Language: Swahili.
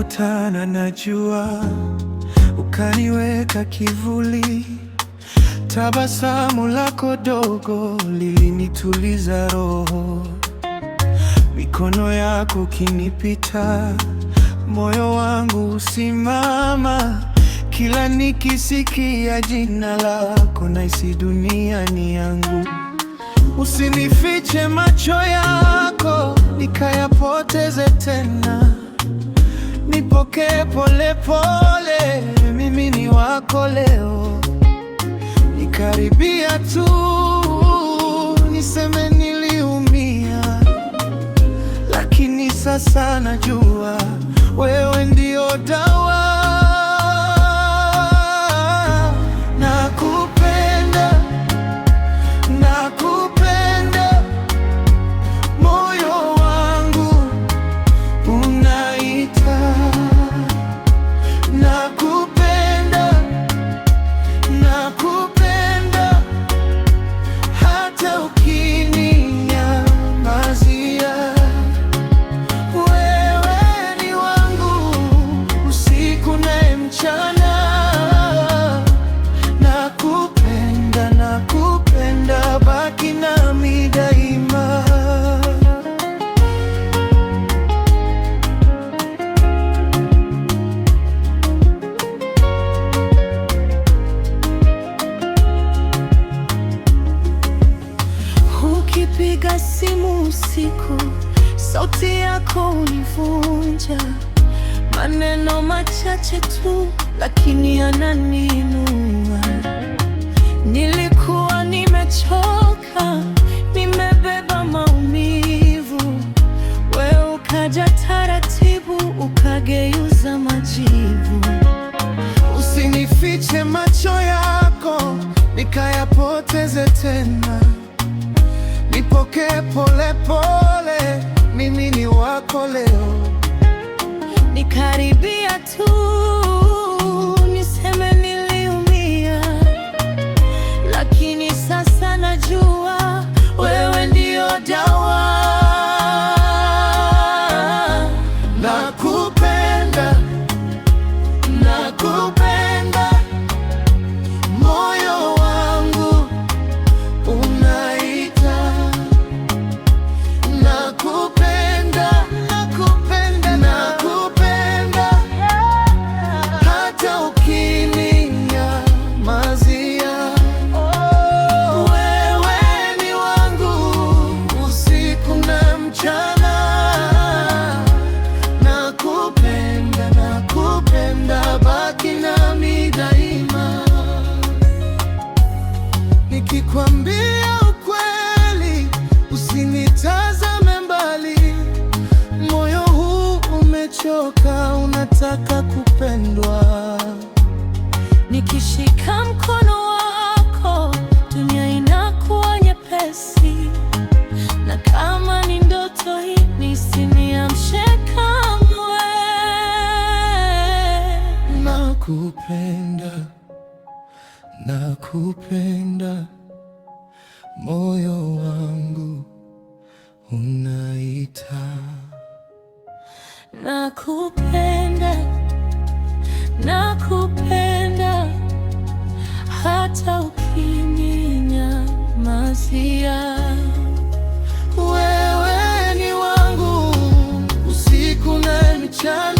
Tulikutana na jua, ukaniweka kivuli. Tabasamu lako dogo lilinituliza roho. Mikono yako kinipita, moyo wangu usimama. Kila nikisikia jina lako, nahisi dunia ni yangu. Usinifiche macho yako, nikayapoteze tena. Nipokee pole pole, mimi ni wako leo. Nikaribia tu, niseme niliumia, lakini sasa najua wewe ndio dawa. Nakupenda, nakupenda, moyo wangu unaita. Nakupenda, nakupenda, hata ukininyamazia. Wewe ni wangu usiku na mchana. Nakupenda, nakupenda, baki nami daima. Ukipiga simu usiku, sauti yako univunja. Maneno machache tu, lakini yananiinua. Nilikuwa nimechoka, nimebeba maumivu. Wewe ukaja taratibu, ukageuza majivu. Usinifiche macho yako, nikayapoteze tena. Nipokee pole pole, mimi ni wako leo. Nikaribia tu, niseme niliumia, lakini sasa najua wewe ndio dawa. Nakupenda, nakupenda, moyo wangu unaita. Nakupenda, nakupenda, nakupenda, hata ukininyamazia. Wewe ni wangu usiku na mchana. Nakupenda, nakupenda, baki nami daima. Nikikwambia ukweli, usinitazame mbali. Moyo huu umechoka, unataka kupendwa. Nikishika mkono wako, dunia inakuwa nyepesi. Na kama ni ndoto hii, nisiniamshe kamwe. Nakupenda, nakupenda, moyo wangu unaita. Nakupenda, nakupenda, hata ukininyamazia. Wewe ni wangu usiku na mchana.